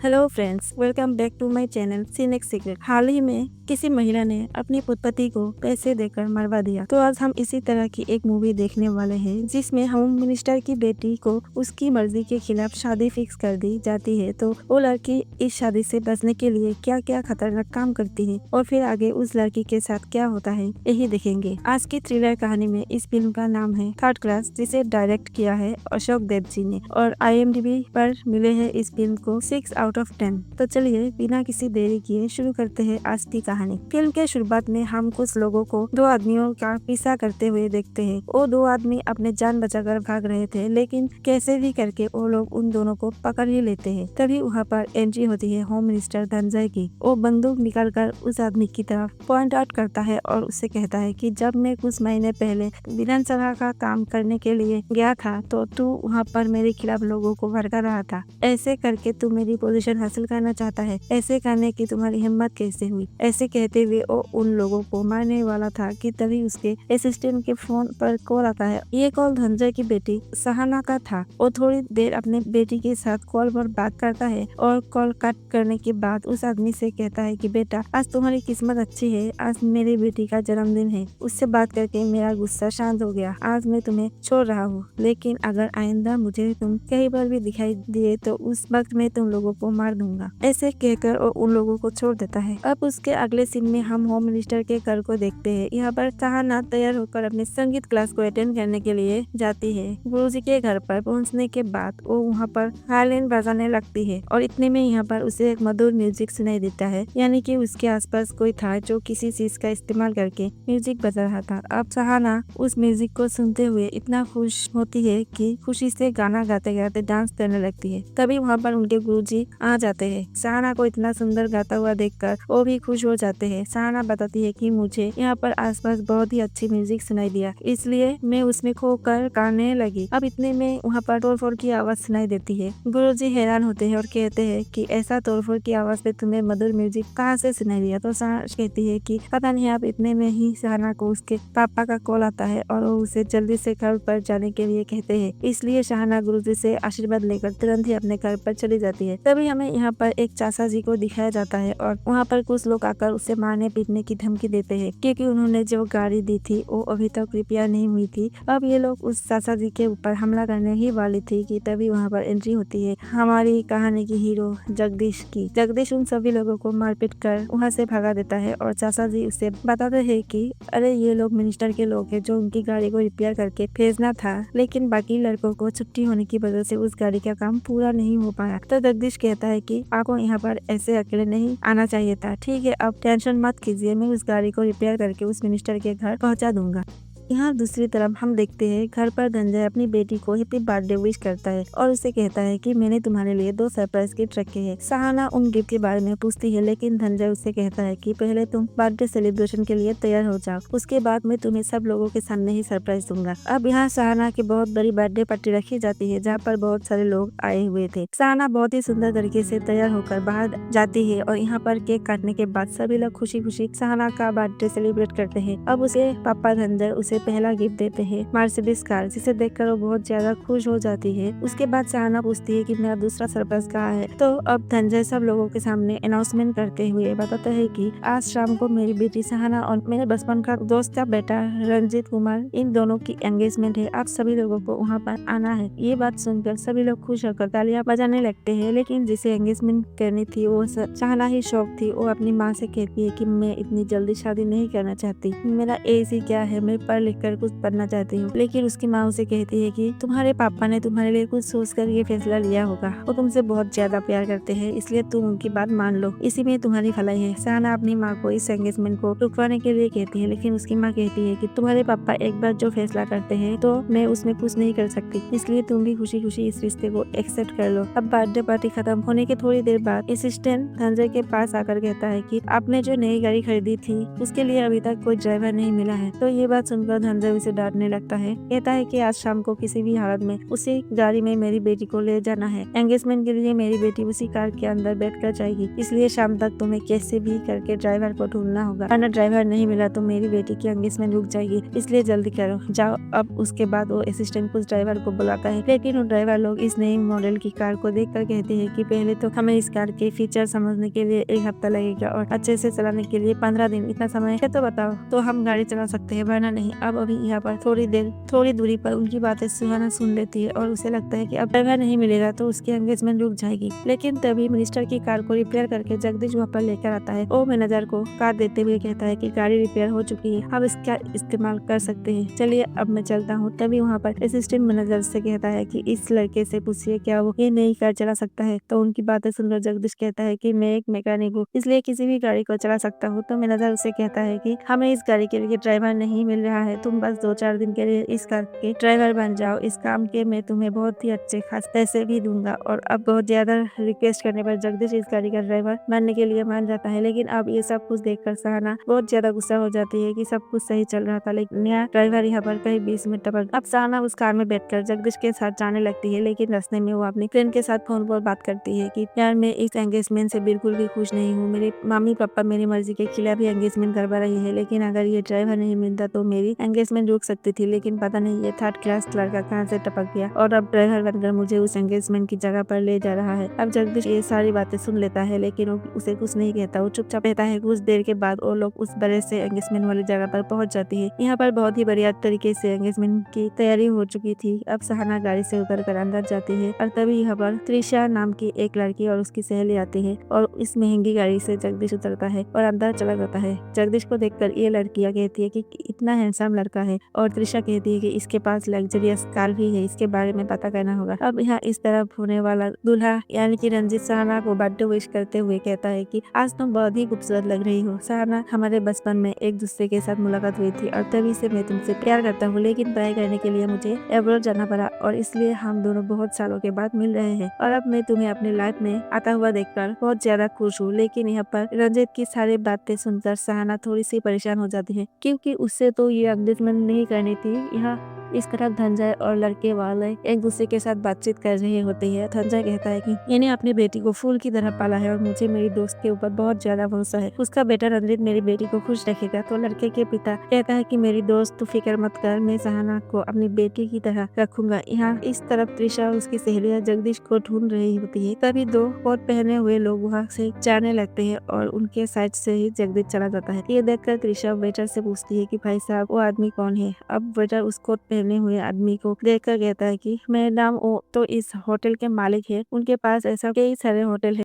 Hello friends, welcome back to my channel सीनेक्स secret. हाल ही में किसी महिला ने अपनी पति को पैसे देकर मरवा दिया। तो आज हम इसी तरह की एक मूवी देखने वाले हैं जिसमें होम मिनिस्टर की बेटी को उसकी मर्जी के खिलाफ शादी फिक्स कर दी जाती है। तो वो लड़की इस शादी से बचने के लिए क्या क्या खतरनाक काम करती है और फिर आगे उस लड़की के साथ क्या होता है, यही देखेंगे आज की थ्रिलर कहानी में। इस फिल्म का नाम है थर्ड क्लास, जिसे डायरेक्ट किया है अशोक देव जी ने और IMDb पर मिले हैं इस फिल्म को 6 आउट ऑफ 10। तो चलिए बिना किसी देरी किए शुरू करते हैं आज की कहानी। फिल्म के शुरुआत में हम कुछ लोगों को दो आदमियों का पीछा करते हुए देखते हैं। वो दो आदमी अपने जान बचाकर भाग रहे थे, लेकिन कैसे भी करके वो लोग उन दोनों को पकड़ ही लेते हैं। तभी वहाँ पर एंट्री होती है होम मिनिस्टर धनंजय की। वो बंदूक निकालकर उस आदमी की तरफ पॉइंट आउट करता है और उससे कहता है कि जब मैं कुछ महीने पहले विधानसभा का काम करने के लिए गया था तो तू वहाँ पर मेरे खिलाफ लोगों को भड़का रहा था। ऐसे करके तू मेरी पोजीशन हासिल करना चाहता है। ऐसे करने की तुम्हारी हिम्मत कैसे हुई? ऐसे कहते हुए वो उन लोगों को मारने वाला था कि तभी उसके असिस्टेंट के फोन पर कॉल आता है। ये कॉल धनंजय की बेटी सहाना का था। वो थोड़ी देर अपने बेटी के साथ कॉल पर बात करता है और कॉल कट करने के बाद उस आदमी से कहता है कि बेटा, आज तुम्हारी किस्मत अच्छी है, आज मेरी बेटी का जन्मदिन है। उससे बात करके मेरा गुस्सा शांत हो गया। आज मैं तुम्हें छोड़ रहा हूँ, लेकिन अगर आइंदा मुझे तुम कहीं पर भी दिखाई दिए तो उस वक्त मैं तुम लोगों को मार दूंगा। ऐसे कहकर वो उन लोगों को छोड़ देता है। अब उसके अगले सीन में हम होम मिनिस्टर के घर को देखते हैं। यहाँ पर सहाना तैयार होकर अपने संगीत क्लास को अटेंड करने के लिए जाती है। गुरुजी के घर पर पहुँचने के बाद वो वहाँ पर वायलिन बजाने लगती है और इतने में यहाँ पर उसे एक मधुर म्यूजिक सुनाई देता है, यानी कि उसके आसपास कोई था जो किसी चीज का इस्तेमाल करके म्यूजिक बजा रहा था। अब सहाना उस म्यूजिक को सुनते हुए इतना खुश होती है कि खुशी से गाना गाते गाते डांस करने लगती है। तभी वहाँ पर उनके गुरुजी आ जाते हैं। सहाना को इतना सुंदर गाता हुआ देखकर वो भी खुश हो जाते हैं। सहाना बताती है कि मुझे यहाँ पर आसपास बहुत ही अच्छी म्यूजिक सुनाई दिया, इसलिए मैं उसमें खोकर गाने लगी। अब इतने में वहाँ पर तोड़फोड़ की आवाज सुनाई देती है। गुरुजी हैरान होते हैं और कहते हैं कि ऐसा तोड़फोड़ की आवाज पे तुम्हें मधुर म्यूजिक कहाँ से सुनाई दिया? तो सहाना कहती है कि पता नहीं। अब इतने में ही सहाना को उसके पापा का कॉल आता है और वो उसे जल्दी से घर पर जाने के लिए कहते हैं। इसलिए सहाना गुरुजी से आशीर्वाद लेकर तुरंत ही अपने घर पर चली जाती है। तभी हमें यहाँ पर एक चाचा जी को दिखाया जाता है और वहाँ पर कुछ लोग आकर उसे मारने पीटने की धमकी देते हैं, क्योंकि उन्होंने जो गाड़ी दी थी वो अभी तक रिपेयर नहीं हुई थी। अब ये लोग उस चाचा जी के ऊपर हमला करने ही वाली थी कि तभी वहाँ पर एंट्री होती है हमारी कहानी की हीरो जगदीश की। जगदीश उन सभी लोगों को मारपीट कर वहाँ से भगा देता है और चाचा जी उसे बताते हैं कि अरे ये लोग मिनिस्टर के लोग हैं जो उनकी गाड़ी को रिपेयर करके भेजना था, लेकिन बाकी लड़कों को छुट्टी होने की वजह से उस गाड़ी का काम पूरा नहीं हो पाया। तो जगदीश कहता है कि आपको यहाँ पर ऐसे अकेले नहीं आना चाहिए था। ठीक है, अब टेंशन मत कीजिए, मैं उस गाड़ी को रिपेयर करके उस मिनिस्टर के घर पहुँचा दूंगा। यहाँ दूसरी तरफ हम देखते हैं घर पर धनंजय अपनी बेटी को हैप्पी बर्थडे विश करता है और उसे कहता है कि मैंने तुम्हारे लिए 2 सरप्राइज गिफ्ट रखे हैं। सहाना उन गिफ्ट के बारे में पूछती है, लेकिन धनंजय उससे कहता है कि पहले तुम बर्थडे सेलिब्रेशन के लिए तैयार हो जाओ, उसके बाद मैं तुम्हें सब लोगों के सामने ही सरप्राइज दूंगा। अब यहाँ सहाना की बहुत बड़ी बर्थडे पार्टी रखी जाती है जहाँ पर बहुत सारे लोग आए हुए थे। सहाना बहुत ही सुंदर तरीके से तैयार होकर बाहर जाती है और यहाँ पर केक काटने के बाद सभी लोग खुशी खुशी सहाना का बर्थडे सेलिब्रेट करते हैं। अब उसे पापा धनंजय उसे पहला गिफ्ट देते हैं मर्सिडीज कार, जिसे देखकर वो बहुत ज्यादा खुश हो जाती है। उसके बाद सहाना पूछती है कि मेरा दूसरा सरप्राइज कहाँ है? तो अब धनंजय सब लोगों के सामने अनाउंसमेंट करते हुए बताता है कि आज शाम को मेरी बेटी सहाना और मेरे बचपन का दोस्त का बेटा रंजीत कुमार, इन दोनों की एंगेजमेंट है। आप सभी लोगों को वहाँ पर आना है। ये बात सुनकर सभी लोग खुश होकर तालियां बजाने लगते हैं, लेकिन जिसे एंगेजमेंट करनी थी वो सहाना ही शौक थी। वो अपनी माँ से कहती है कि मैं इतनी जल्दी शादी नहीं करना चाहती, मेरा एज ही क्या है, मैं पढ़ लिख कर कुछ बनना चाहती हूँ। लेकिन उसकी माँ उसे कहती है कि तुम्हारे पापा ने तुम्हारे लिए कुछ सोच कर ये फैसला लिया होगा। वो तुमसे बहुत ज्यादा प्यार करते हैं, इसलिए तुम उनकी बात मान लो, इसी में तुम्हारी भलाई है। सहाना अपनी माँ को इस एंगेजमेंट को रुकवाने के लिए कहती है, लेकिन उसकी माँ कहती है कि तुम्हारे पापा एक बार जो फैसला करते हैं तो मैं उसमें कुछ नहीं कर सकती, इसलिए तुम भी खुशी खुशी इस रिश्ते को एक्सेप्ट कर लो। अब बर्थडे पार्टी खत्म होने के थोड़ी देर बाद असिस्टेंट धनंजय के पास आकर कहता है कि आपने जो नई गाड़ी खरीदी थी उसके लिए अभी तक कोई ड्राइवर नहीं मिला है। तो ये बात सुनकर तो धनंजय उसे डांटने लगता है। कहता है कि आज शाम को किसी भी हालत में उसी गाड़ी में मेरी बेटी को ले जाना है। एंगेजमेंट के लिए मेरी बेटी उसी कार के अंदर बैठकर जाएगी, इसलिए शाम तक तुम्हें कैसे भी करके ड्राइवर को ढूंढना होगा, वरना ड्राइवर नहीं मिला तो मेरी बेटी की एंगेजमेंट रुक जाएगी, इसलिए जल्दी करो, जाओ। अब उसके बाद वो असिस्टेंट उस ड्राइवर को बुलाता है, लेकिन वो ड्राइवर लोग इस नई मॉडल की कार को देखकर कहते हैं कि पहले तो हमें इस कार के फीचर समझने के लिए 1 हफ्ता लगेगा और अच्छे से चलाने के लिए 15 दिन। इतना समय है तो बताओ तो हम गाड़ी चला सकते हैं, वरना नहीं। अब अभी यहाँ पर थोड़ी दूरी पर उनकी बातें सुहाना सुन लेती है और उसे लगता है कि अब ड्राइवर नहीं मिलेगा तो उसकी एंगेजमेंट रुक जाएगी। लेकिन तभी मिनिस्टर की कार को रिपेयर करके जगदीश वहाँ पर लेकर आता है। वो मैनेजर को कार देते हुए कहता है कि गाड़ी रिपेयर हो चुकी है, अब इसका इस्तेमाल कर सकते हैं, चलिए अब मैं चलता हूँ। तभी वहाँ पर असिस्टेंट मैनेजर से कहता है कि इस लड़के से पूछिए क्या वो ये नई कार चला सकता है। तो उनकी बातें सुनकर जगदीश कहता है कि मैं एक मैकेनिक हूँ, इसलिए किसी भी गाड़ी को चला सकता हूँ। तो मैनेजर उसे कहता है कि हमें इस गाड़ी के लिए ड्राइवर नहीं मिल रहा है, तुम बस 2-4 दिन के लिए इस कार के ड्राइवर बन जाओ, इस काम के मैं तुम्हें बहुत ही अच्छे खास पैसे भी दूंगा। और अब बहुत ज्यादा रिक्वेस्ट करने पर जगदीश इस गाड़ी का ड्राइवर बनने के लिए मान जाता है। लेकिन अब ये सब कुछ देखकर सहाना बहुत ज्यादा गुस्सा हो जाती है कि सब कुछ सही चल रहा था, लेकिन नया ड्राइवर यहाँ पर कहीं बीच में टपक। अब सहाना उस कार में बैठकर जगदीश के साथ जाने लगती है, लेकिन रास्ते में वो अपनी फ्रेंड के साथ फोन पर बात करती है कि यार मैं इस एंगेजमेंट से बिल्कुल भी खुश नहीं हूँ, मेरे मम्मी पापा मेरी मर्जी के खिलाफ ही एंगेजमेंट करवा रही है, लेकिन अगर ये ड्राइवर नहीं मिलता तो मेरी एंगेजमेंट रुक सकती थी। लेकिन पता नहीं ये 3rd क्लास लड़का कहाँ से टपक गया और अब ड्राइवर बनकर मुझे उस एंगेजमेंट की जगह पर ले जा रहा है। अब जगदीश ये सारी बातें सुन लेता है, लेकिन वो उसे कुछ नहीं कहता, वो चुपचाप रहता है। कुछ देर के बाद वो लोग उस बड़े से एंगेजमेंट वाली जगह पर पहुंच जाती है। यहाँ पर बहुत ही बढ़िया तरीके से एंगेजमेंट की तैयारी हो चुकी थी। अब सहाना गाड़ी से उतर कर अंदर जाती है और तभी यहाँ पर त्रिशा नाम की एक लड़की और उसकी सहेली आती है और इस महंगी गाड़ी से जगदीश उतरता है और अंदर चला जाता है। जगदीश को देखकर ये लड़कियां कहती है कि इतना हैंडसम लड़का है, और त्रिशा कहती है कि इसके पास लग्जरियस कार भी है, इसके बारे में पता करना होगा। अब यहाँ इस तरफ होने वाला दूल्हा यानी कि रंजीत सहाना को बर्थडे विश करते हुए कहता है कि आज तुम बहुत ही खूबसूरत लग रही हो सहाना, हमारे बचपन में एक दूसरे के साथ मुलाकात हुई थी और तभी से मैं तुमसे प्यार करता हूँ, लेकिन पढ़ाई करने के लिए मुझे अब्रॉड जाना पड़ा और इसलिए हम दोनों बहुत सालों के बाद मिल रहे हैं और अब मैं तुम्हें अपनी लाइफ में आता हुआ देखकर बहुत ज्यादा खुश हूँ। लेकिन यहाँ पर रंजीत की सारी बातें सुनकर सहाना थोड़ी सी परेशान हो जाती है, क्योंकि उससे तो ये एंगेजमेंट नहीं करनी थी। यहाँ इस तरफ धनंजय और लड़के वाले एक दूसरे के साथ बातचीत कर रहे होते हैं। धनंजय कहता है कि मैंने अपनी बेटी को फूल की तरह पाला है और मुझे मेरी दोस्त के ऊपर बहुत ज्यादा भरोसा है, उसका बेटा रंजीत मेरी बेटी को खुश रखेगा। तो लड़के के पिता कहता है कि मेरी दोस्त तू फिक्र मत कर, मैं सहाना को अपनी बेटी की तरह रखूंगा। यहाँ इस तरफ त्रिशा और उसकी सहेलियां जगदीश को ढूंढ रही होती है। तभी 2 कोट पहने हुए लोग वहाँ से जाने लगते हैं और उनके साइड से ही जगदीश चला जाता है। ये देखकर त्रिशा वेटर से पूछती है कि भाई साहब वो आदमी कौन है। अब वेटर उस कोट पहने हुए आदमी को देखकर कहता है कि मैडम वो तो इस होटल के मालिक है, उनके पास ऐसा कई सारे होटल है।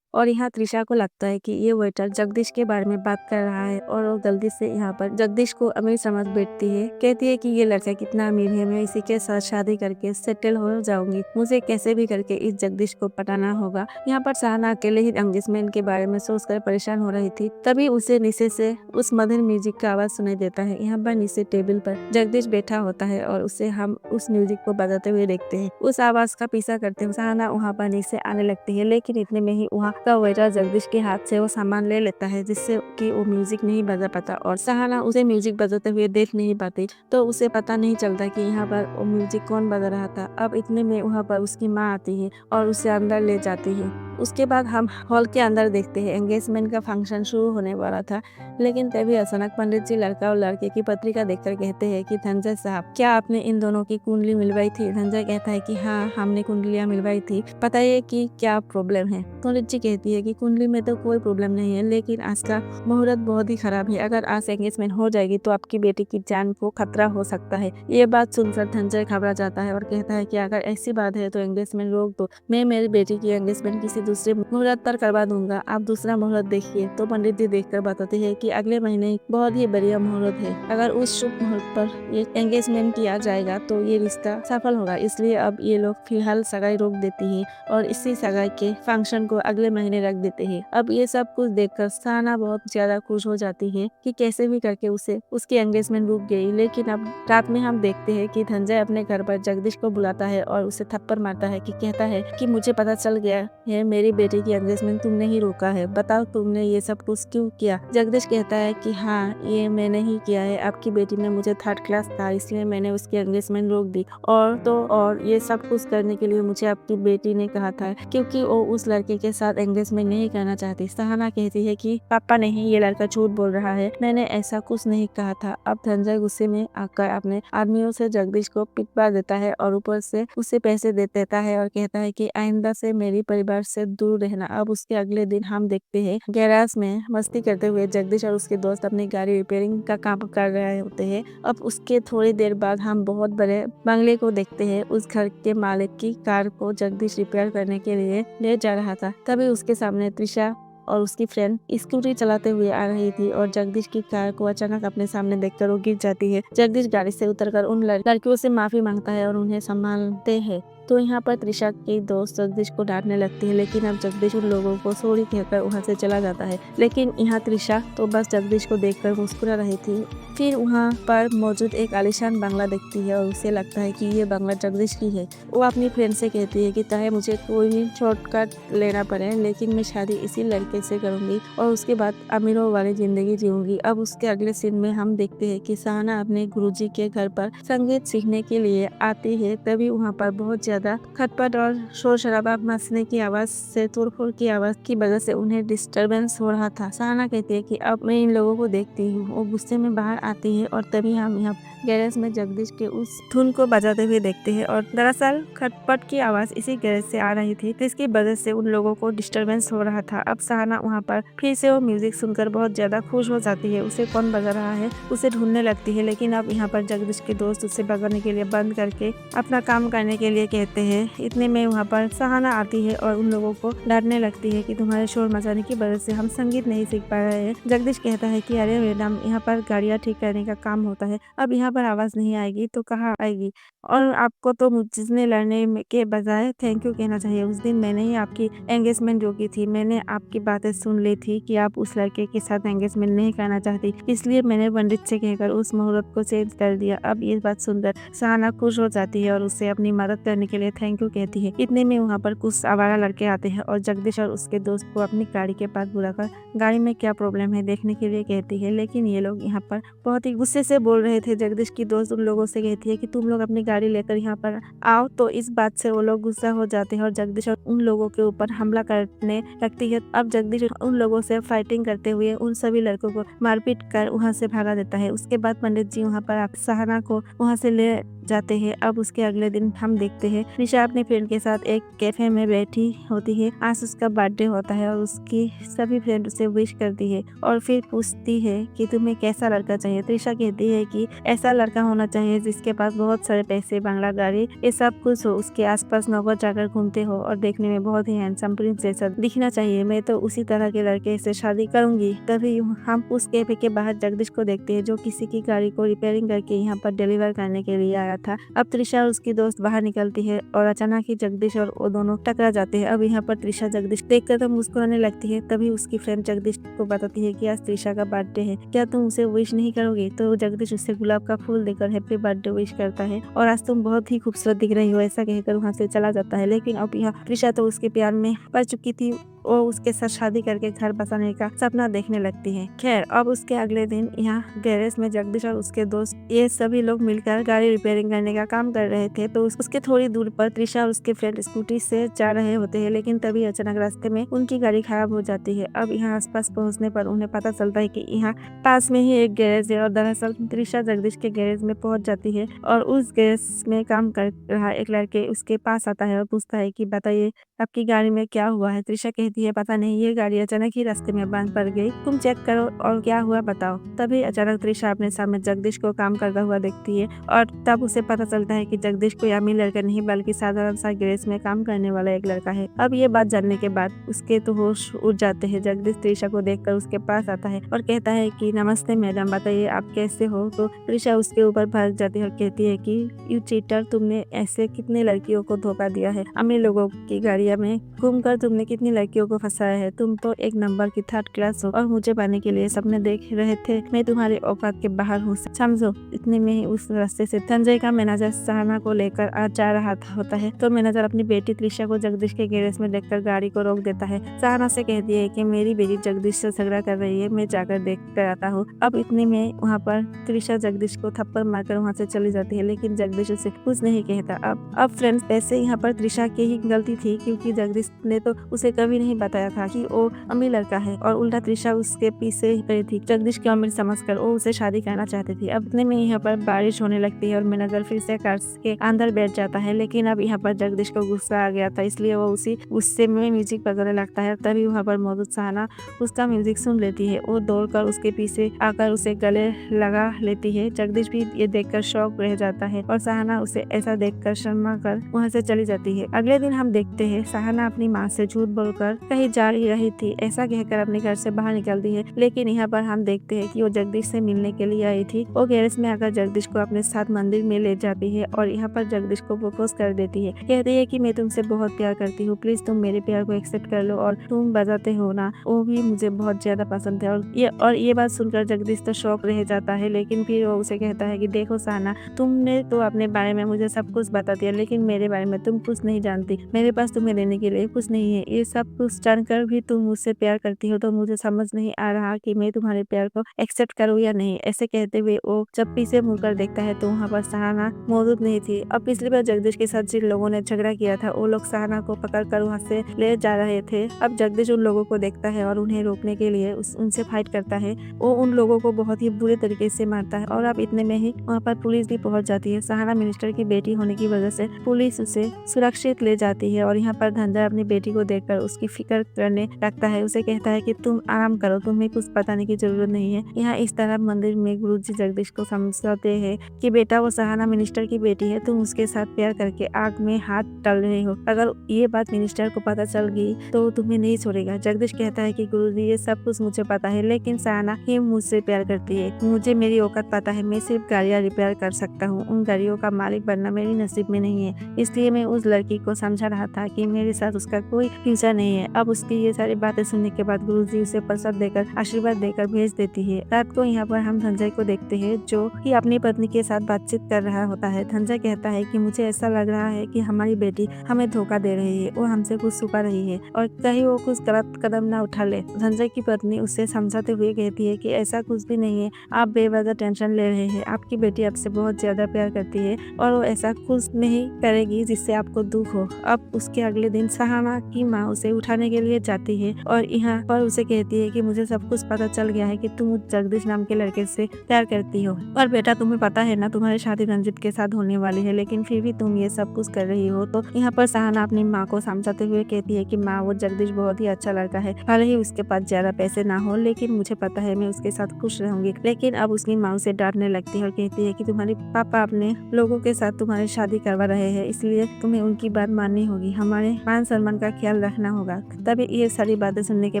और यहाँ त्रिशा को लगता है कि ये वेटर जगदीश के बारे में बात कर रहा है और वो जल्दी से यहाँ पर जगदीश को अमीर समझ बैठती है। कहती है कि ये लड़का कितना अमीर है, मैं इसी के साथ शादी करके सेटल हो जाऊंगी, मुझे कैसे भी करके इस जगदीश को पटाना होगा। यहाँ पर सहाना अकेले ही एंगेजमेंट के बारे में सोचकर परेशान हो रही थी। तभी उसे नीचे से उस मधुर म्यूजिक का आवाज सुनाई देता है। यहाँ पर नीचे टेबल पर जगदीश बैठा होता है और उसे हम उस म्यूजिक को बजाते हुए देखते हैं। उस आवाज का पीछा करते हुए सहाना वहाँ पर नीचे आने लगती है, लेकिन इतने में ही वहाँ का वेटर जगदीश के हाथ से वो सामान ले लेता है, जिससे कि वो म्यूजिक नहीं बजा पाता और सहाना उसे म्यूजिक बजाते हुए देख नहीं पाती, तो उसे पता नहीं चलता कि यहाँ पर वो म्यूजिक कौन बजा रहा था। अब इतने में वहाँ पर उसकी माँ आती है और उसे अंदर ले जाती है। उसके बाद हम हॉल के अंदर देखते हैं एंगेजमेंट का फंक्शन शुरू होने वाला था, लेकिन तभी अचानक पंडित जी लड़का और लड़के की पत्रिका देखकर कहते हैं कि धनंजय साहब क्या आपने इन दोनों की कुंडली मिलवाई थी। धनंजय कहता है कि हाँ हमने कुंडलियाँ मिलवाई थी, बताइए कि क्या प्रॉब्लम है। पंडित जी कहती है कि कुंडली में तो कोई प्रॉब्लम नहीं है, लेकिन आज का मुहूर्त बहुत ही खराब है, अगर आज एंगेजमेंट हो जाएगी तो आपकी बेटी की जान को खतरा हो सकता है। ये बात सुनकर धनंजय घबरा जाता है और कहता है कि अगर ऐसी बात है तो एंगेजमेंट रोक दो, मैं मेरी बेटी की एंगेजमेंट किसी दूसरे मुहूर्त पर करवा दूंगा, आप दूसरा मुहूर्त देखिए। तो पंडित जी देखकर बताते हैं कि अगले महीने बहुत ही बढ़िया मुहूर्त है, अगर उस शुभ मुहूर्त पर ये एंगेजमेंट किया जाएगा तो ये रिश्ता सफल होगा, इसलिए अब ये लोग फिलहाल सगाई रोक देती है और इसी सगाई के फंक्शन को अगले महीने रख देते हैं। अब ये सब कुछ देखकर सहाना बहुत ज्यादा खुश हो जाती है कि कैसे भी करके उसे उसकी एंगेजमेंट रुक गई। लेकिन अब रात में हम देखते हैं कि धनंजय अपने घर पर जगदीश को बुलाता है और उसे थप्पड़ मारता है कि कहता है कि मुझे पता चल गया है मेरी बेटी की एंगेजमेंट तुमने ही रोका है, बताओ तुमने ये सब कुछ क्यों किया। जगदीश कहता है कि हाँ, ये मैंने ही किया है, आपकी बेटी में मुझे थर्ड क्लास था इसलिए मैंने उसकी एंगेजमेंट रोक दी, और ये सब कुछ करने के लिए मुझे आपकी बेटी ने कहा था क्योंकि वो उस लड़के के साथ एंगेजमेंट नहीं करना चाहती। सहाना कहती है कि पापा नहीं, ये लड़का झूठ बोल रहा है, मैंने ऐसा कुछ नहीं कहा था। अब धनंजय गुस्से में आकर अपने आदमियों से जगदीश को पिटवा देता है और ऊपर से उसे पैसे दे देता है और कहता है कि आइंदा से मेरी परिवार से दूर रहना। अब उसके अगले दिन हम देखते हैं गैराज में मस्ती करते हुए जगदीश और उसके दोस्त अपनी गाड़ी रिपेयरिंग का काम कर रहे होते हैं। अब उसके थोड़ी देर बाद हम बहुत बड़े बंगले को देखते हैं। उस घर के मालिक की कार को जगदीश रिपेयर करने के लिए ले जा रहा था। तभी उसके सामने त्रिशा और उसकी फ्रेंड स्कूटी चलाते हुए आ रही थी और जगदीश की कार को अचानक अपने सामने देखकर वो गिर जाती है। जगदीश गाड़ी से उतरकर उन लड़कियों से माफी मांगता है और उन्हें संभालते हैं। तो यहाँ पर त्रिशा की दोस्त जगदीश को डांटने लगती है, लेकिन अब जगदीश उन लोगों को सॉरी कहकर वहाँ से चला जाता है। लेकिन यहाँ त्रिशा तो बस जगदीश को देखकर मुस्कुरा रही थी। फिर वहाँ पर मौजूद एक आलीशान बंगला देखती है और उसे लगता है कि ये बंगला जगदीश की है। वो अपनी फ्रेंड से कहती है कि चाहे मुझे कोई भी शॉर्टकट लेना पड़े, लेकिन मैं शादी इसी लड़के से करूंगी और उसके बाद अमीरों वाली जिंदगी जीऊंगी। अब उसके अगले सीन में हम देखते हैं कि सहाना अपने गुरुजी के घर पर संगीत सीखने के लिए आती है। तभी वहाँ पर बहुत ज्यादा खटपट और शोर शराबा मचने की आवाज से तोड़फोड़ की आवाज की वजह से उन्हें डिस्टरबेंस हो रहा था। सहाना कहती है कि अब मैं इन लोगों को देखती हूँ। वो गुस्से में बाहर आती है और तभी हम यहाँ गैरेज में जगदीश के उस धुन को बजाते हुए देखते हैं और दरअसल खटपट की आवाज इसी गैरेज से आ रही थी, जिसकी वजह से उन लोगों को डिस्टरबेंस हो रहा था। अब सहाना वहाँ पर फिर से वो म्यूजिक सुनकर बहुत ज्यादा खुश हो जाती है। उसे कौन बजा रहा है उसे ढूंढने लगती है, लेकिन अब यहाँ पर जगदीश के दोस्त उसे भगाने के लिए बंद करके अपना काम करने के लिए कहते हैं। इतने में वहाँ पर सहाना आती है और उन लोगों को डांटने लगती है कि तुम्हारे शोर मचाने की वजह से हम संगीत नहीं सीख पा रहे हैं। जगदीश कहता है कि अरे मैडम, यहाँ पर गाड़ियाँ ठीक करने का काम होता है, अब यहाँ पर आवाज नहीं आएगी तो कहाँ आएगी, और आपको तो मुझसे लड़ने के बजाय थैंक यू कहना चाहिए। उस दिन मैंने ही आपकी एंगेजमेंट रोकी थी, मैंने आपकी बातें सुन ली थी कि आप उस लड़के के साथ एंगेजमेंट नहीं करना चाहती, इसलिए मैंने पंडित से कहकर उस मुहूर्त को चेंज कर दिया। अब ये बात सुनकर सहाना खुश हो जाती है और उससे अपनी मदद करने के लिए थैंक यू कहती है। इतने में वहाँ पर कुछ आवारा लड़के आते हैं और जगदीश और उसके दोस्त को अपनी गाड़ी के पास बुलाकर गाड़ी में क्या प्रॉब्लम है देखने के लिए कहती है, लेकिन ये लोग यहाँ पर बहुत ही गुस्से से बोल रहे थे। जगदीश की दोस्त उन लोगों से कहती है कि तुम लोग अपनी गाड़ी लेकर यहाँ पर आओ, तो इस बात से वो लोग गुस्सा हो जाते हैं और जगदीश और उन लोगों के ऊपर हमला करने लगती है। अब जगदीश उन लोगों से फाइटिंग करते हुए उन सभी लड़कों को मारपीट कर वहाँ से भागा देता है। उसके बाद पंडित जी वहाँ पर सहाना को वहाँ से ले जाते हैं। अब उसके अगले दिन हम देखते हैं निशा अपने फ्रेंड के साथ एक कैफे में बैठी होती है। आज उसका बर्थडे होता है और उसकी सभी फ्रेंड उसे विश करती है और फिर पूछती है कि तुम्हें कैसा लड़का चाहिए। त्रिशा कहती है कि ऐसा लड़का होना चाहिए जिसके पास बहुत सारे पैसे, बंगला, गाड़ी, ये सब कुछ हो, उसके आसपास नौकर चाकर घूमते हो और देखने में बहुत ही हैंडसम प्रिंस जैसा दिखना चाहिए। मैं तो उसी तरह के लड़के से शादी करूंगी। तभी हम उस कैफे के बाहर जगदीश को देखते हैं जो किसी की गाड़ी को रिपेयरिंग करके यहाँ पर डिलीवर करने के लिए आया था। अब त्रिशा और उसकी दोस्त बाहर निकलती है और अचानक ही जगदीश और वो दोनों टकरा जाते हैं। अब यहाँ पर त्रिशा जगदीश देखकर तो मुस्कुराने लगती है। तभी उसकी फ्रेंड जगदीश को बताती है कि आज त्रिशा का बर्थडे है, क्या तुम उसे विश नहीं करोगे। तो जगदीश उसे गुलाब का फूल देकर हैप्पी बर्थडे विश करता है और आज तुम बहुत ही खूबसूरत दिख रही हो ऐसा कहकर वहाँ से चला जाता है। लेकिन अब यहाँ त्रिशा तो उसके प्यार में पड़ चुकी थी, वो उसके साथ शादी करके घर बसाने का सपना देखने लगती है। खैर, अब उसके अगले दिन यहाँ गैरेज में जगदीश और उसके दोस्त ये सभी लोग मिलकर गाड़ी रिपेयरिंग करने का काम कर रहे थे। तो उसके थोड़ी दूर पर त्रिशा और उसके फ्रेंड स्कूटी से जा रहे होते हैं, लेकिन तभी अचानक रास्ते में उनकी गाड़ी खराब हो जाती है। अब यहाँ आसपास पहुँचने पर उन्हें पता चलता है कि यहाँ पास में ही एक गैरेज है और दरअसल त्रिशा जगदीश के गैरेज में पहुंच जाती है और उस गैरेज में काम कर रहा एक लड़के उसके पास आता है और पूछता है कि बताइए आपकी गाड़ी में क्या हुआ है। त्रिशा कहती है पता नहीं, ये गाड़ी अचानक ही रास्ते में बंद पड़ गई, तुम चेक करो और क्या हुआ बताओ। तभी अचानक त्रिशा अपने सामने जगदीश को काम करता हुआ देखती है और तब उसे पता चलता है कि जगदीश कोई अमीर लड़का नहीं बल्कि साधारण सा गैरेज में काम करने वाला एक लड़का है। अब ये बात जानने के बाद उसके तो होश उड़ जाते हैं। जगदीश त्रिशा को देखकर उसके पास आता है और कहता है कि नमस्ते मैडम, बताइए आप कैसे हो। तो त्रिशा उसके ऊपर भड़क जाती है और कहती है कि यू चीटर, तुमने ऐसे कितने लड़कियों को धोखा दिया है, अमीर लोगों की गाड़ियाँ दुनिया में घूमकर तुमने कितनी लड़कियों को फंसाया है। तुम तो एक नंबर की थर्ड क्लास हो और मुझे पाने के लिए सपने देख रहे थे। मैं तुम्हारे औकात के बाहर हूँ, समझो। इतने में ही उस रास्ते से संजय का मैनेजर सहाना को लेकर आ जा रहा होता है तो मैनेजर अपनी बेटी त्रिशा को जगदीश के गैरेज में देखकर गाड़ी को रोक देता है। सहाना से कहती है कि मेरी बेटी जगदीश से झगड़ा कर रही है, मैं जाकर देख कर आता हूँ। अब इतने में वहाँ पर त्रिशा जगदीश को थप्पड़ मारकर वहाँ से चली जाती है, लेकिन जगदीश उसे कुछ नहीं कहता। अब फ्रेंड्स, ऐसे यहाँ पर त्रिशा की ही गलती थी, क्योंकि जगदीश ने तो उसे कभी नहीं बताया था कि वो अमीर लड़का है और उल्टा त्रिशा उसके पीछे पड़ी थी। जगदीश की अमीर समझकर वो उसे शादी करना चाहती थी। अब इतने में यहाँ पर बारिश होने लगती है और मैनेजर फिर से कार के अंदर बैठ जाता है, लेकिन अब यहाँ पर जगदीश को गुस्सा आ गया था, इसलिए वो उसी गुस्से में म्यूजिक बजाने लगता है। तभी वहाँ पर मौजूद सहाना उसका म्यूजिक सुन लेती है। वो दौड़कर उसके पीछे आकर उसे गले लगा लेती है। जगदीश भी ये देखकर शॉक रह जाता है और सहाना उसे ऐसा देखकर शर्मा कर वहाँ से चली जाती है। अगले दिन हम देखते हैं सहाना अपनी माँ से झूठ बोलकर कहीं जा रही थी, ऐसा कहकर अपने घर से बाहर निकलती है। लेकिन यहाँ पर हम देखते हैं कि वो जगदीश से मिलने के लिए आई थी। वो गैरेज में आकर जगदीश को अपने साथ मंदिर में ले जाती है और यहाँ पर जगदीश को प्रपोज कर देती है। कहती है कि मैं तुमसे बहुत प्यार करती हूँ, प्लीज तुम मेरे प्यार को एक्सेप्ट कर लो और तुम बजाते हो ना, वो भी मुझे बहुत ज्यादा पसंद है। और ये बात सुनकर जगदीश तो शौक रह जाता है, लेकिन फिर वो उसे कहता है कि देखो सहाना, तुमने तो अपने बारे में मुझे सब कुछ बता दिया, लेकिन मेरे बारे में तुम कुछ नहीं जानती। मेरे पास तुम्हें देने के लिए कुछ नहीं है। ये सब कुछ जानकर भी तुम मुझसे प्यार करती हो, तो मुझे समझ नहीं आ रहा कि मैं तुम्हारे प्यार को एक्सेप्ट करूँ या नहीं। ऐसे कहते हुए वो जब पीछे मुड़कर देखता है तो वहाँ पर सहाना मौजूद नहीं थी। अब पिछली बार जगदीश के साथ जिन लोगों ने झगड़ा किया था, वो लोग सहाना को पकड़कर वहाँ से ले जा रहे थे। अब जगदीश उन लोगों को देखता है और उन्हें रोकने के लिए उनसे फाइट करता है। वो उन लोगों को बहुत ही बुरे तरीके से मारता है और अब इतने में ही वहाँ पर पुलिस भी पहुंच जाती है। सहाना मिनिस्टर की बेटी होने की वजह से पुलिस उसे सुरक्षित ले जाती है और यहाँ पर धनंजय अपनी बेटी को देखकर उसकी फिक्र करने लगता है। उसे कहता है कि तुम आराम करो, तुम्हें कुछ बताने की जरूरत नहीं है। यहाँ इस तरह मंदिर में गुरुजी जगदीश को समझाते हैं कि बेटा, वो सहाना मिनिस्टर की बेटी है, तुम उसके साथ प्यार करके आग में हाथ डाल रहे हो। अगर ये बात मिनिस्टर को पता चल गई तो तुम्हें नहीं छोड़ेगा। जगदीश कहता है कि गुरुजी, ये सब कुछ मुझे पता है, लेकिन सहाना ही मुझसे प्यार करती है। मुझे मेरी औकात पता है, मैं सिर्फ गाड़ियाँ रिपेयर कर सकता हूँ, उन गाड़ियों का मालिक बनना मेरी नसीब में नहीं है। इसलिए मैं उस लड़की को समझा रहा था कि मेरे साथ उसका कोई फ्यूचर नहीं है। अब उसकी ये सारी बातें सुनने के बाद गुरुजी उसे प्रसाद देकर आशीर्वाद देकर भेज देती है। रात को यहाँ पर हम धनंजय को देखते हैं जो कि अपनी पत्नी के साथ बातचीत कर रहा होता है। धनंजय कहता है कि मुझे ऐसा लग रहा है कि हमारी बेटी हमें धोखा दे रही है, वो हमसे कुछ छुपा रही है और कहीं वो कुछ गलत कदम ना उठा ले। धनंजय की पत्नी उसे समझाते हुए कहती है कि ऐसा कुछ भी नहीं है, आप बेवजह टेंशन ले रहे हैं। आपकी बेटी आपसे बहुत ज्यादा प्यार करती है और वो ऐसा कुछ नहीं करेगी जिससे आपको दुख हो। अब उसके अगले दिन सहाना की माँ उसे उठाने के लिए जाती है और यहाँ पर उसे कहती है कि मुझे सब कुछ पता चल गया है कि तुम जगदीश नाम के लड़के से प्यार करती हो और बेटा, तुम्हें पता है ना तुम्हारी शादी रंजित के साथ होने वाली है, लेकिन फिर भी तुम ये सब कुछ कर रही हो। तो यहाँ पर सहाना अपनी माँ को समझाते हुए कहती है कि माँ, वो जगदीश बहुत ही अच्छा लड़का है, भले ही उसके पास ज्यादा पैसे ना हो, लेकिन मुझे पता है मैं उसके साथ खुश रहूंगी। लेकिन अब उसकी माँ उसे डांटने लगती है और कहती है कि तुम्हारे पापा अपने लोगों के साथ तुम्हारी शादी करवा रहे हैं, इसलिए तुम्हें उनकी बात माननी होगी, हमारे मान सम्मान का ख्याल रखना होगा। तभी ये सारी बातें सुनने के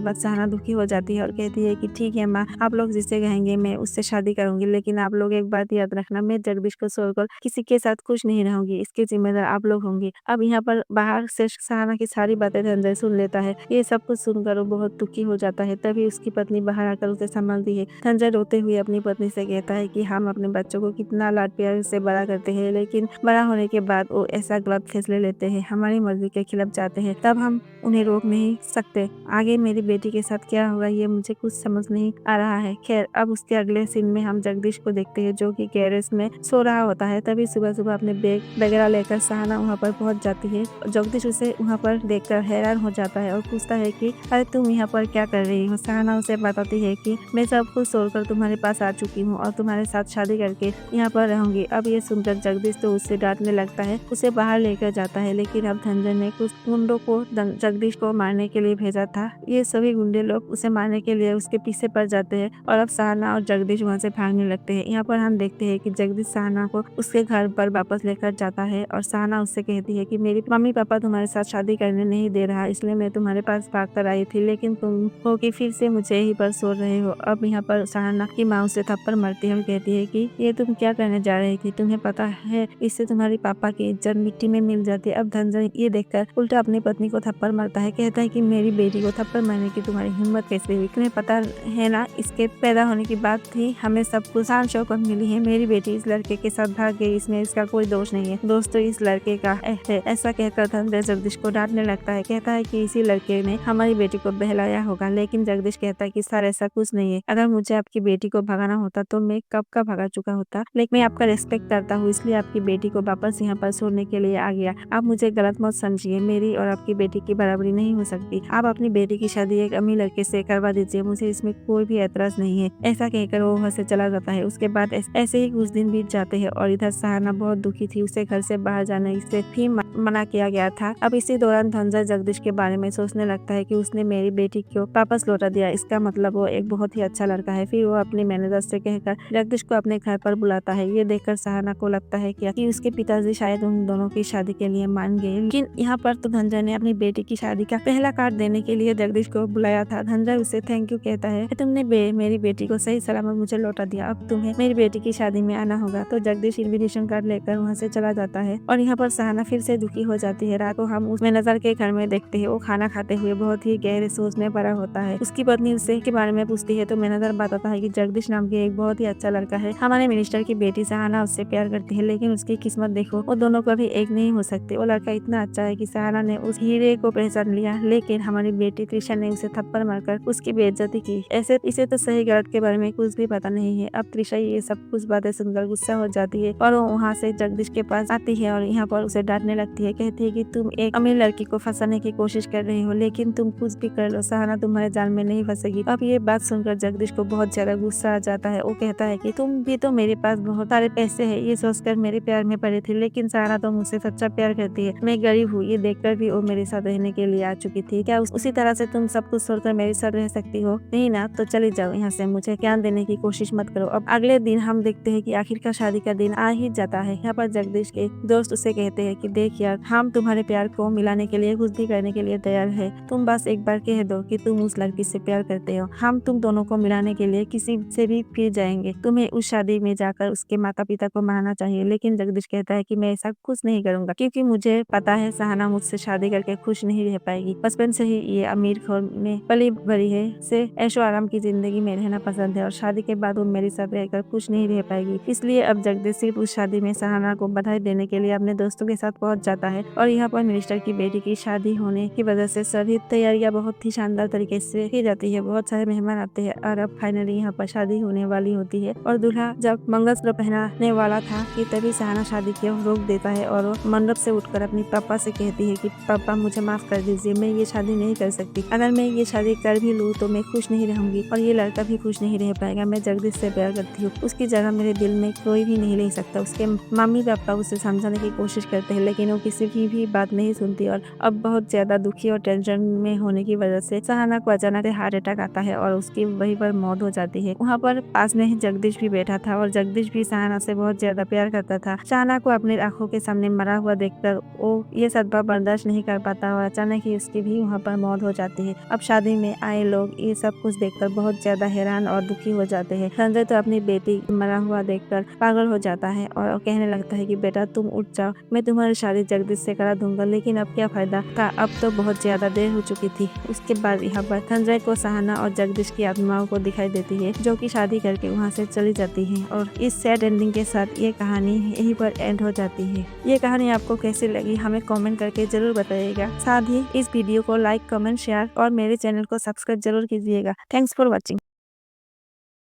बाद सहाना दुखी हो जाती है और कहती है कि ठीक है माँ, आप लोग जिससे कहेंगे मैं उससे शादी करूंगी, लेकिन आप लोग एक बात याद रखना, मैं जगदीश को छोड़कर किसी के साथ खुश नहीं रहूंगी, इसके जिम्मेदार आप लोग होंगे। अब यहाँ पर बाहर से सहाना की सारी बातें धनंजय सुन लेता है। ये सब कुछ सुनकर वो बहुत दुखी हो जाता है। तभी उसकी पत्नी बाहर आकर उसे संभालती है। धनंजय रोते हुए अपनी पत्नी से कहता है कि हम अपने बच्चों को कितना लाड प्यार से बड़ा करते हैं, लेकिन बड़ा होने के बाद वो ऐसा गलत फैसले लेते हैं, हमारी मर्जी के खिलाफ जाते हैं, तब हम उन्हें रोक नहीं सकते। आगे मेरी बेटी के साथ क्या होगा ये मुझे कुछ समझ नहीं आ रहा है। खैर, अब उसके अगले सीन में हम जगदीश को देखते हैं जो कि गैरेज में सो रहा होता है। तभी सुबह सुबह अपने बैग वगैरह लेकर सहाना वहाँ पर पहुँच जाती है। जगदीश उसे वहाँ पर देखकर हैरान हो जाता है और पूछता है कि अरे तुम यहाँ पर क्या कर रही हो। सहाना उसे बताती है कि मैं सब कुछ छोड़कर तुम्हारे पास आ चुकी हूँ और तुम्हारे साथ शादी करके यहाँ पर रहूंगी। अब ये सुनकर जगदीश तो उससे डांटने लगता है, उसे बाहर लेकर जाता है, लेकिन अब धनंजय ने कुछ गुंडों को जगदीश को मारने के लिए भेजा था। ये सभी गुंडे लोग उसे मारने के लिए उसके पीछे पड़ जाते हैं और अब सहाना और जगदीश वहाँ से भागने लगते हैं। यहाँ पर हम देखते हैं कि जगदीश सहाना को उसके घर पर वापस लेकर जाता है और सहाना उससे कहती है कि मेरी मम्मी पापा तुम्हारे साथ शादी करने नहीं दे रहा, इसलिए मैं तुम्हारे पास भाग कर आई थी, लेकिन तुम हो कि फिर से मुझे यहीं पर सो रहे हो। अब यहाँ पर सहाना की माँ उसे थप्पड़ मारती है और कहती है कि ये तुम क्या करने जा रही थी, तुम्हें पता है इससे तुम्हारे पापा की इज्जत मिट्टी में मिल जाती है। अब धनंजय ये देखकर उल्टा अपनी पत्नी को थप्पड़ मारता है। कहता है कि मेरी बेटी को थप्पड़ मारने की तुम्हारी हिम्मत कैसे हुई? तुम्हें पता है ना इसके पैदा होने की बात थी, हमें सब कुछ शान शौकत मिली है। मेरी बेटी इस लड़के के साथ भाग गई, इसमें इसका कोई दोष नहीं है। दोस्त तो इस लड़के का है। ऐसा कहकर धनंजय जगदीश को डांटने लगता है। कहता है कि इसी लड़के ने हमारी बेटी को बहलाया होगा। लेकिन जगदीश कहता है कि सर ऐसा कुछ नहीं है। अगर मुझे आपकी बेटी को भगाना होता तो मैं कब का भगा चुका होता। लेकिन मैं आपका रिस्पेक्ट करता हूँ, इसलिए आपकी बेटी को वापस यहाँ पर छोड़ने के लिए आ गया। आप मुझे गलत मत समझिए, मेरी और आपकी बेटी की बराबरी नहीं हो सकती। आप अपनी बेटी की शादी एक अमीर लड़के से करवा दीजिए, मुझे इसमें कोई भी ऐतराज नहीं है। ऐसा कहकर वो वहाँ से चला जाता है। उसके बाद ऐसे ही कुछ दिन बीत जाते हैं और इधर सहाना बहुत दुखी थी। उसे घर से बाहर जाने से भी मना किया गया था। अब इसी दौरान धनंजय जगदीश के बारे में सोचने लगता है कि उसने मेरी बेटी को वापस लौटा दिया, इसका मतलब वो एक बहुत ही अच्छा लड़का है। फिर वो अपने मैनेजर से कहकर जगदीश को अपने घर पर बुलाता है। ये देखकर सहाना को लगता है कि उसके पिताजी शायद उन दोनों की शादी के लिए मान गए। लेकिन यहाँ पर तो धनंजय ने अपनी बेटी की शादी का पहला कार्ड देने के लिए जगदीश को बुलाया था। धनंजय उसे थैंक यू कहता है कि तुमने मेरी बेटी को सही सलामत मुझे लौटा दिया, अब तुम्हें मेरी बेटी की शादी में आना होगा। तो जगदीश इन्विटेशन कार्ड लेकर वहाँ से चला जाता है और यहाँ पर सहाना फिर से दुखी हो जाती है। रात को हम उस मैनेजर के घर में देखते हैं, वो खाना खाते हुए बहुत ही गहरे सोच में पड़ा होता है। उसकी पत्नी उससे के बारे में पूछती है तो मैनेजर बताता है कि जगदीश नाम के एक बहुत ही अच्छा लड़का है, हमारे मिनिस्टर की बेटी सहाना उससे प्यार करती है, लेकिन उसकी किस्मत देखो, वो दोनों कभी एक नहीं हो सकते। वो लड़का इतना अच्छा है कि सहाना ने उस हीरे को पहचान लिया, लेकिन हमारी बेटी त्रिशा ने उसे थप्पड़ मारकर उसकी बेइज्जती की। ऐसे इसे तो सही गलत के बारे में कुछ भी पता नहीं है। अब त्रिशा ये सब कुछ बातें सुनकर गुस्सा हो जाती है और वो वहाँ से जगदीश के पास आती है और यहाँ पर उसे डांटने लगती है। कहती है कि तुम एक अमीर लड़की को फंसाने की कोशिश कर रही हो, लेकिन तुम कुछ भी कर लो, सहाना तुम्हारे जाल में नहीं फंसेगी। अब ये बात सुनकर जगदीश को बहुत ज्यादा गुस्सा आ जाता है। वो कहता है कि तुम भी तो मेरे पास बहुत सारे पैसे है, ये सोचकर मेरे प्यार में पड़ी थी, लेकिन सहाना तो मुझसे सच्चा प्यार करती है। मैं गरीब हूँ, ये देखकर भी वो मेरे साथ रहने के लिए आ चुकी थी। क्या उसी तरह से तुम सब कुछ छोड़कर मेरे साथ रह सकती हो? नहीं ना, तो चली जाओ यहाँ से, मुझे ज्ञान देने की कोशिश मत करो। अब अगले दिन हम देखते हैं कि आखिरकार शादी का दिन आ ही जाता है। यहाँ पर जगदीश के दोस्त उसे कहते हैं कि देख यार, हम तुम्हारे प्यार को मिलाने के लिए कुछ भी करने के लिए तैयार है, तुम बस एक बार कह दो कि तुम उस लड़की से प्यार करते हो, हम तुम दोनों को मिलाने के लिए किसी से भी फिर जाएंगे। तुम्हें उस शादी में जाकर उसके माता पिता को मनाना चाहिए। लेकिन जगदीश कहता है कि मैं ऐसा कुछ नहीं करूंगा, क्योंकि मुझे पता है सहाना मुझसे शादी करके खुश नहीं रह पाएगी। बचपन से ही ये अमीर घर में पली बड़ी है, से ऐशो आराम की जिंदगी में रहना पसंद है और शादी के बाद वो मेरे साथ रहकर खुश नहीं रह पाएगी। इसलिए अब जगदीश सिर्फ उस शादी में सहाना को बधाई देने के लिए अपने दोस्तों के साथ पहुंच जाता है। और यहाँ पर मिनिस्टर की बेटी की शादी होने की वजह से सभी तैयारियां बहुत ही शानदार तरीके से की जाती है। बहुत सारे मेहमान आते हैं और अब फाइनली यहाँ पर शादी होने वाली होती है। और दूल्हा जब मंगलसूत्र पहनाने वाला था कि तभी सहाना शादी को रोक देता है और वो मंडप से उठकर अपनी पापा से कहती है कि पापा मुझे माफ कर दीजिए, मैं ये शादी नहीं कर सकती। अगर मैं ये शादी कर भी लूँ तो मैं खुश नहीं रहूंगी और ये लड़का भी खुश नहीं रह पाएगा। मैं जगदीश से प्यार करती हूँ, उसकी जगह मेरे दिल में कोई भी नहीं ले सकता। उसके मम्मी पापा उसे समझाने की कोशिश करते हैं, लेकिन वो किसी की भी बात नहीं सुनती और अब बहुत ज्यादा दुखी और टेंशन में होने की वजह से सहाना को अचानक हार्ट अटैक आता है और उसकी वहीं पर मौत हो जाती है। वहाँ पर पास में ही जगदीश भी बैठा था और जगदीश भी सहाना से बहुत ज्यादा प्यार करता था। सहाना को अपनी आंखों के सामने मरा हुआ देखकर वो ये सदमा बर्दाश्त नहीं कर पाता और अचानक ही उसकी भी वहाँ पर मौत हो जाती है। अब शादी में आए लोग ये सब कुछ देखकर बहुत ज्यादा हैरान और दुखी हो जाते हैं। संजय तो अपनी बेटी मरा हुआ देखकर पागल हो जाता है और कहने लगता है कि बेटा तुम उठ जाओ, मैं तुम्हारी शादी जगदीश से करा दूंगा। लेकिन अब क्या फायदा था, अब तो बहुत ज्यादा देर हो चुकी थी। उसके बाद यहाँ पर संजय को सहाना और जगदीश की आत्माओं को दिखाई देती है, जो कि शादी करके वहाँ से चली जाती है। और इस सैड एंडिंग के साथ ये कहानी यहीं पर एंड हो जाती है। ये कहानी आपको कैसी लगी हमें कमेंट करके जरूर बताइएगा। साथ ही इस वीडियो को लाइक, कमेंट, शेयर और मेरे चैनल को सब्सक्राइब जरूर कीजिएगा। Thanks for watching.